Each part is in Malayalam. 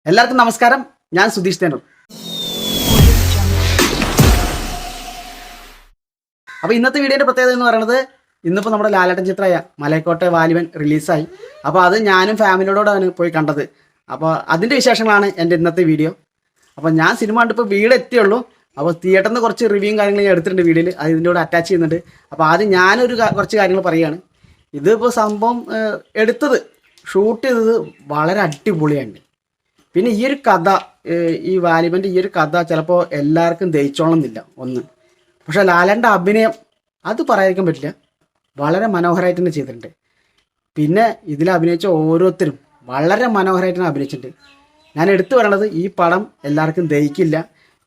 എല്ലാവർക്കും നമസ്കാരം. ഞാൻ സുധീഷ് തേനൂർ. അപ്പോൾ ഇന്നത്തെ വീഡിയോയുടെ പ്രത്യേകത എന്ന് പറയുന്നത്, ഇന്നിപ്പോൾ നമ്മുടെ ലാലേട്ടൻ ചിത്രമായ മലൈക്കോട്ടെ വാലിബൻ റിലീസായി. അപ്പോൾ അത് ഞാനും ഫാമിലിയോടാണ് പോയി കണ്ടത്. അപ്പോൾ അതിൻ്റെ വിശേഷങ്ങളാണ് എൻ്റെ ഇന്നത്തെ വീഡിയോ. അപ്പോൾ ഞാൻ സിനിമ കണ്ടിപ്പോൾ വീട് എത്തിയുള്ളൂ. അപ്പോൾ തിയേറ്ററിൽ നിന്ന് കുറച്ച് റിവ്യൂവും കാര്യങ്ങളും ഞാൻ എടുത്തിട്ടുണ്ട് വീഡിയോയിൽ, അത് ഇതിൻ്റെ കൂടെ അറ്റാച്ച് ചെയ്യുന്നുണ്ട്. അപ്പോൾ ആദ്യം ഞാനൊരു കുറച്ച് കാര്യങ്ങൾ പറയുകയാണ്. ഇതിപ്പോൾ സംഭവം ഷൂട്ട് ചെയ്തത് വളരെ അടിപൊളിയാണ്. പിന്നെ ഈ ഒരു കഥ, ഈ വാലിബൻ്റെ ഈ ഒരു കഥ ചിലപ്പോൾ എല്ലാവർക്കും ദഹിച്ചോളണമെന്നില്ല ഒന്ന്. പക്ഷേ ലാലേട്ടൻ്റെ അഭിനയം അത് പറയാതിരിക്കാൻ പറ്റില്ല, വളരെ മനോഹരമായിട്ട് തന്നെ ചെയ്തിട്ടുണ്ട്. പിന്നെ ഇതിൽ അഭിനയിച്ച ഓരോരുത്തരും വളരെ മനോഹരമായിട്ട് തന്നെ അഭിനയിച്ചിട്ടുണ്ട്. ഞാൻ എടുത്തു പറയണത്, ഈ പടം എല്ലാവർക്കും ദഹിക്കില്ല.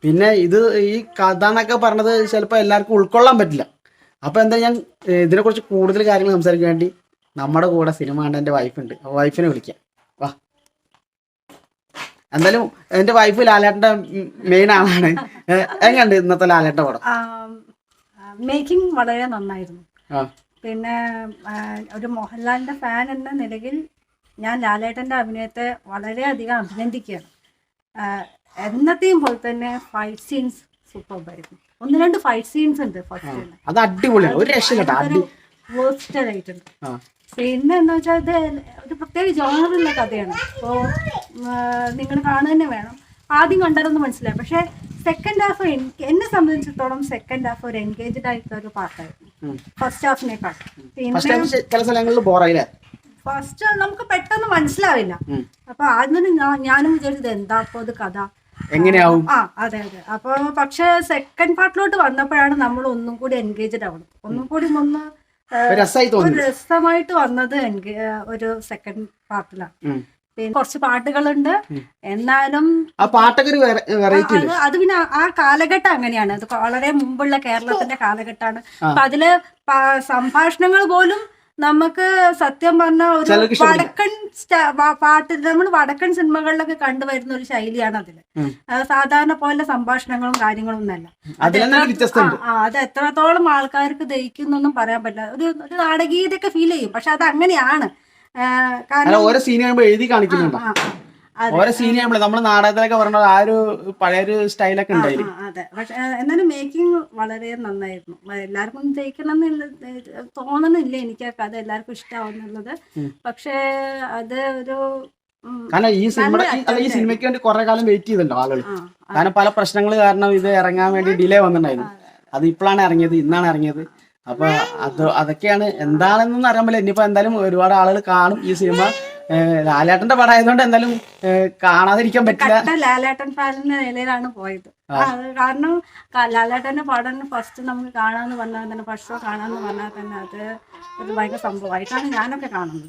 പിന്നെ ഇത് ഈ കഥ എന്നൊക്കെ പറഞ്ഞത് ചിലപ്പോൾ എല്ലാവർക്കും ഉൾക്കൊള്ളാൻ പറ്റില്ല. അപ്പോൾ എന്തായാലും ഞാൻ ഇതിനെക്കുറിച്ച് കൂടുതൽ കാര്യങ്ങൾ സംസാരിക്കാൻ വേണ്ടി നമ്മുടെ കൂടെ സിനിമ കണ്ട എൻ്റെ വൈഫുണ്ട്. അപ്പോൾ വൈഫിനെ വിളിക്കാം. വാ. എന്തായാലും എൻ്റെ വൈഫ് ലാലേട്ടൻ്റെ മെയിൻ ആളാണ്. എങ്ങനെയുണ്ട് ഇന്നത്തെ ലാലേട്ടൻ്റെ പടം? മേക്കിംഗ് വളരെ നന്നായിരുന്നു. പിന്നെ ഒരു മോഹൻലാലിൻ്റെ ഫാൻ എന്ന നിലയിൽ ഞാൻ ലാലേട്ടൻ്റെ അഭിനയത്തെ വളരെയധികം അഭിനന്ദിക്കുകയാണ്. എന്നത്തെയും പോലെ തന്നെ ഫൈറ്റ് സീൻസ് സൂപ്പർബായിരുന്നു. 1-2 ഫൈറ്റ് സീൻസ് ഉണ്ട് ഫസ്റ്റ്, വേഴ്സ്റ്റലായിട്ടുണ്ട്. പിന്നെ എന്താ വെച്ചാൽ ഇത് ഒരു പ്രത്യേക ജോണറുള്ള കഥയാണ്. അപ്പോൾ നിങ്ങൾ കാണുക തന്നെ വേണം. ആദ്യം കണ്ടാലൊന്നും മനസ്സിലായി, പക്ഷേ സെക്കൻഡ് ഹാഫ് എന്നെ സംബന്ധിച്ചിടത്തോളം സെക്കൻഡ് ഹാഫ് ഒരു എൻഗേജ്ഡ് ആയിട്ടുള്ള ഒരു പാർട്ടായിരുന്നു ഫസ്റ്റ് ഹാഫിനേക്കാൾ. പിന്നെ ഫസ്റ്റ് നമുക്ക് പെട്ടെന്ന് മനസ്സിലാവില്ല. അപ്പൊ ആദ്യം ഞാനും വിചാരിച്ചത് എന്താ അപ്പൊ അത് കഥ എങ്ങനെയാവും. അതെ. അപ്പൊ പക്ഷെ സെക്കൻഡ് പാർട്ടിലോട്ട് വന്നപ്പോഴാണ് നമ്മൾ ഒന്നും കൂടി എൻഗേജ്ഡ് ആവുന്നത്. ഒന്നും കൂടി രസമായിട്ട് വന്നത് ഒരു സെക്കൻഡ് പാർട്ടിലാണ്. പിന്നെ കുറച്ച് പാട്ടുകളുണ്ട്, എന്നാലും അത് പിന്നെ ആ കാലഘട്ടം അങ്ങനെയാണ്. അത് വളരെ മുമ്പുള്ള കേരളത്തിന്റെ കാലഘട്ടമാണ്. അപ്പൊ അതില് സംഭാഷണങ്ങൾ പോലും നമുക്ക് സത്യം പറഞ്ഞ ഒരു വടക്കൻ പാട്ട്, നമ്മൾ വടക്കൻ സിനിമകളിലൊക്കെ കണ്ടുവരുന്ന ഒരു ശൈലിയാണ് അതില്. സാധാരണ പോലെ സംഭാഷണങ്ങളും കാര്യങ്ങളും ഒന്നല്ല. അത് എത്രത്തോളം ആൾക്കാർക്ക് ദഹിക്കുന്നൊന്നും പറയാൻ പറ്റില്ല. ഒരു നാടകീയതയൊക്കെ ഫീൽ ചെയ്യും, പക്ഷെ അത് അങ്ങനെയാണ്. കാരണം ഓരോ സീൻ കാണുമ്പോൾ എഴുതി കാണിക്കുന്നുണ്ട്. ഓരോ സീൻ കാണുമ്പോൾ നമ്മൾ നാടകത്തിലൊക്കെ പറഞ്ഞ ആ ഒരു പഴയൊരു സ്റ്റൈലൊക്കെ ഉണ്ടായിരുന്നു. അതെ, പക്ഷെ എന്നാലും മേക്കിംഗ് വളരെ നന്നായിരുന്നു. എല്ലാവർക്കും ജയിക്കണം എന്നുള്ള തോന്നുന്നില്ല എനിക്ക് ആ കഥ എല്ലാവർക്കും ഇഷ്ടമാവുന്നുള്ളത്. പക്ഷെ അത് ഒരു കാരണം ഈ സിനിമയ്ക്ക് വേണ്ടി കുറെ കാലം വെയിറ്റ് ചെയ്തിട്ടുണ്ടോ ആളുകൾ. കാരണം പല പ്രശ്നങ്ങൾ കാരണം ഇത് ഇറങ്ങാൻ വേണ്ടി ഡിലേ വന്നിട്ടുണ്ടായിരുന്നു. അത് ഇപ്പോഴാണ് ഇറങ്ങിയത്, ഇന്നാണ് ഇറങ്ങിയത്. അപ്പൊ അതൊക്കെയാണ് എന്താണെന്നൊന്നും അറിയാൻ പറ്റില്ല. ഇനിയിപ്പോ എന്തായാലും ഒരുപാട് ആളുകൾ കാണും ഈ സിനിമ. ലാലേട്ടന്റെ പടം ആയതുകൊണ്ട് എന്തായാലും കാണാതിരിക്കാൻ പറ്റില്ല. ലാലേട്ടൻ ഫാനിന്റെ നിലയിലാണ് പോയത്. കാരണം ലാലേട്ടന്റെ പടം ഫസ്റ്റ് നമുക്ക് കാണാന്ന് പറഞ്ഞാൽ തന്നെ, ഫസ്റ്റ് ഷോ കാണാന്ന് പറഞ്ഞാൽ തന്നെ അത് ഒരു ഭയങ്കര സംഭവമായിട്ടാണ് ഞാനൊക്കെ കാണുന്നത്.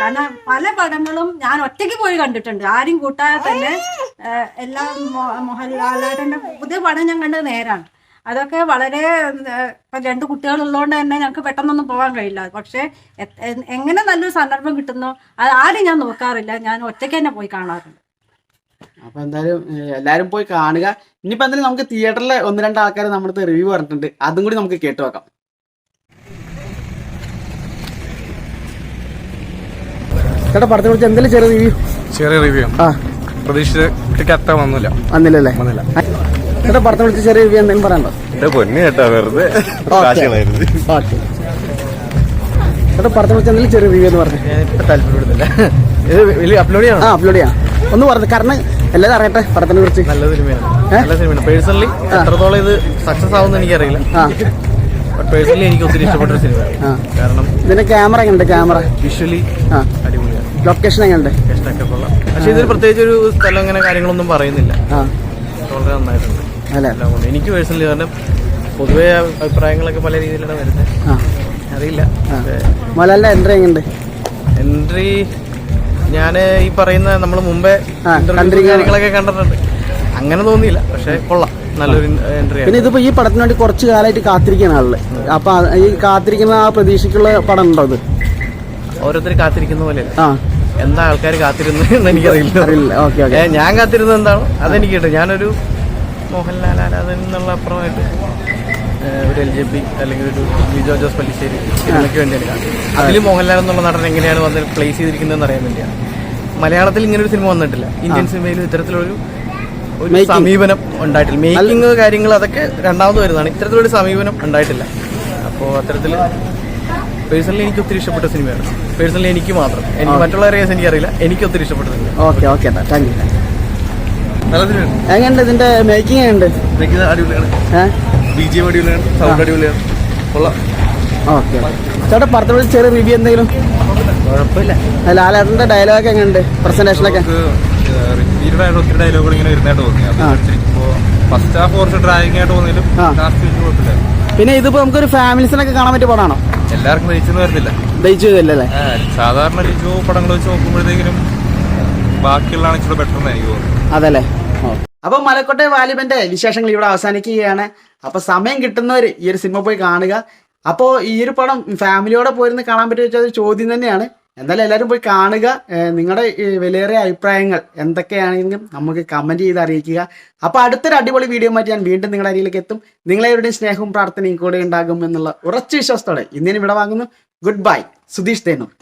കാരണം പല പടങ്ങളും ഞാൻ ഒറ്റയ്ക്ക് പോയി കണ്ടിട്ടുണ്ട്, ആരും കൂട്ടാതെ തന്നെ. എല്ലാം ലാലേട്ടന്റെ പുതിയ പടം ഞാൻ കണ്ടത് നേരാണ്. അതൊക്കെ വളരെ ഇപ്പം 2 കുട്ടികളുള്ളതുകൊണ്ട് തന്നെ ഞങ്ങൾക്ക് പെട്ടെന്നൊന്നും പോകാൻ കഴിയില്ല. പക്ഷേ എങ്ങനെ നല്ലൊരു സന്ദർഭം കിട്ടുന്നോ അത് ആരും ഞാൻ നോക്കാറില്ല, ഞാൻ ഒറ്റയ്ക്ക് തന്നെ പോയി കാണാറുണ്ട്. അപ്പൊ എന്തായാലും എല്ലാരും പോയി കാണുക. ഇനിയിപ്പോ എന്തായാലും നമുക്ക് തിയേറ്ററിലെ 1-2 ആൾക്കാർ നമ്മുടെ റിവ്യൂ പറഞ്ഞിട്ടുണ്ട്, അതും കൂടി നമുക്ക് കേട്ടു നോക്കാം. ചേട്ടാ, പടത്തെ കുറിച്ച് എന്തെങ്കിലും ചെറിയ റിവ്യൂ പ്രതീക്ഷിച്ച വന്നില്ലല്ലേ? ചേട്ടാ, പടത്തെ കുറിച്ച് ചെറിയ റിവ്യൂ എന്തെങ്കിലും പറയാനുണ്ടോ? പൊന്നു കേട്ടാ, വെറുതെ ചേട്ടാ, പടത്തെ കുറിച്ച് എന്തെങ്കിലും ചെറിയ റിവ്യൂ എന്ന് പറഞ്ഞു. താല്പര്യപ്പെടുന്നില്ല. ഇത് വലിയ അപ്ലോഡ് ചെയ്യാം ഒന്ന് പറഞ്ഞു, കാരണം എല്ലാവരും അറിയട്ടെ പടത്തിനെ കുറിച്ച്. നല്ല സിനിമയാണ്. പേഴ്സണലി എത്രത്തോളം ഇത് സക്സസ് ആവുമെന്ന് എനിക്കറിയില്ല. പേഴ്സണലി എനിക്ക് ഒത്തിരി ഇഷ്ടപ്പെട്ട സിനിമയാണ്. കാരണം ഇതിന്റെ ക്യാമറ എങ്ങനെയുണ്ട്? ക്യാമറ വിഷ്വലി അടിപൊളിയാണ്. ലൊക്കേഷൻ എങ്ങനെയുണ്ട്? ലൊക്കേഷനൊക്കെ കൊള്ളാം. പക്ഷെ ഇതിൽ പ്രത്യേകിച്ച് ഒരു സ്ഥലം അങ്ങനെ കാര്യങ്ങളൊന്നും പറയുന്നില്ല. വളരെ നന്നായിട്ടുണ്ട് എല്ലാം കൊണ്ട്. എനിക്ക് പേഴ്സണലി കാരണം പൊതുവെ അഭിപ്രായങ്ങളൊക്കെ പല രീതിയിലാണ് വരുന്നത്. അറിയില്ല. മോഹൻലാലിന്റെ എൻട്രി എങ്ങനെയുണ്ട്? എൻട്രി ഞാൻ ഈ പറയുന്ന നമ്മൾ മുമ്പേ കാര്യങ്ങളൊക്കെ കണ്ടിട്ടുണ്ട്, അങ്ങനെ തോന്നിയില്ല. പക്ഷെ കൊള്ളാം, നല്ലൊരു എൻട്രി. പിന്നെ ഇതിപ്പോ ഈ പടത്തിന് വേണ്ടി കുറച്ച് കാലമായിട്ട് കാത്തിരിക്കുന്ന ആള്. അപ്പൊ ഈ കാത്തിരിക്കുന്ന ആ പ്രതീക്ഷയ്ക്കുള്ള പടം ഉണ്ടോ? അത് ഓരോരുത്തർ കാത്തിരിക്കുന്ന പോലെ എന്താ ആൾക്കാർ കാത്തിരുന്നത് എന്ന് എനിക്കറിയില്ല. ഞാൻ കാത്തിരുന്നത് എന്താണോ അതെനിക്ക് കിട്ടും. ഞാനൊരു മോഹൻലാൽ ആരാധന എന്നുള്ള അപ്പുറമായിട്ട് ഒരു LJP അല്ലെങ്കിൽ ഒരു ലിജോ ജോസ് പല്ലിശ്ശേരി ഇതിനൊക്കെ വേണ്ടിയാണ് കാണുന്നത്. അതിൽ മോഹൻലാൽ എന്നുള്ള നടൻ എങ്ങനെയാണ് വന്ന് പ്ലേസ് ചെയ്തിരിക്കുന്നതെന്ന് അറിയാൻ വേണ്ടിയാണ്. മലയാളത്തിൽ ഇങ്ങനെ ഒരു സിനിമ വന്നിട്ടില്ല. ഇന്ത്യൻ സിനിമയിൽ ഇത്തരത്തിലൊരു Making. സമീപനം ഉണ്ടായിട്ടില്ല. മേക്കിംഗ് കാര്യങ്ങൾ അതൊക്കെ രണ്ടാമത് വരുന്നതാണ്. ഇത്തരത്തിലൊരു സമീപനം ഉണ്ടായിട്ടില്ല. അപ്പോൾ അത്തരത്തിൽ പേഴ്സണലി എനിക്ക് ഒത്തിരി ഇഷ്ടപ്പെട്ട സിനിമയാണ്. പേഴ്സണലി എനിക്ക് മാത്രം, എനിക്ക് മറ്റുള്ള ഏരിയാസ് എനിക്കറിയില്ല, എനിക്ക് ഒത്തിരി ഇഷ്ടപ്പെട്ട cinema. Okay okay thank you. നല്ല സിനിമയാണ്. എങ്ങനെയുണ്ട് ഇതിന്റെ മേക്കിംഗ്? എങ്ങനെയുണ്ട്? അടിപൊളിയാണ്. BGM അടിപൊളിയാണ്, സൗണ്ട് അടിപൊളിയാണ്. കൊള്ളാം. ഓക്കെ ചേട്ടാ പടത്തിനോട് ചെറിയ റിവ്യൂ എന്തെങ്കിലും? കുഴപ്പമില്ല. ലാലേട്ടന്റെ ഡയലോഗ് എങ്ങനെയുണ്ട്? പ്രസന്റേഷനൊക്കെ ഒത്തിരി ഡയലോഗുകൾ ഇങ്ങനെ വരുന്നതായിട്ട് തോന്നി. ഫസ്റ്റ് ഹാഫ് കുറച്ച് ഡ്രായിങ് ആയിട്ട് തോന്നിയാലും ലാസ്റ്റ് കുഴപ്പമില്ല. പിന്നെ ഇതിപ്പോ നമുക്കൊരു ഫാമിലീസിനൊക്കെ കാണാൻ പറ്റിയ പടമാണോ? എല്ലാവർക്കും ദഹിച്ചെന്ന് വരുന്നില്ല. ദഹിച്ചു വരില്ലല്ലേ? സാധാരണ ലിജോ പടങ്ങൾ വെച്ച് നോക്കുമ്പോഴത്തേക്കിനും ബാക്കിയുള്ളതാണ് ഇച്ചിരി ബെറ്റർ എന്ന് എനിക്ക് തോന്നുന്നു. അതല്ലേ? അപ്പൊ മലക്കോട്ടെ വാലിബന്റെ വിശേഷങ്ങൾ ഇവിടെ അവസാനിക്കുകയാണ്. അപ്പൊ സമയം കിട്ടുന്നവർ ഈ ഒരു സിനിമ പോയി കാണുക. അപ്പോൾ ഈ ഒരു പടം ഫാമിലിയോടെ പോയിരുന്ന് കാണാൻ പറ്റുമോ വെച്ചാൽ ഒരു ചോദ്യം തന്നെയാണ്. എന്തായാലും എല്ലാവരും പോയി കാണുക. നിങ്ങളുടെ വിലയേറിയ അഭിപ്രായങ്ങൾ എന്തൊക്കെയാണെങ്കിലും നമുക്ക് കമൻറ്റ് ചെയ്ത് അറിയിക്കുക. അപ്പോൾ അടുത്തൊരു അടിപൊളി വീഡിയോ മാറ്റി ഞാൻ വീണ്ടും നിങ്ങളുടെ അരിയിലേക്ക് എത്തും. നിങ്ങളെവരുടെയും സ്നേഹവും പ്രാർത്ഥനയും കൂടെ ഉണ്ടാകും എന്നുള്ള ഉറച്ച വിശ്വാസത്തോടെ ഇന്നിനും ഇവിടെ വാങ്ങുന്നു. Good bye. സുധീഷ് തേനൂർ.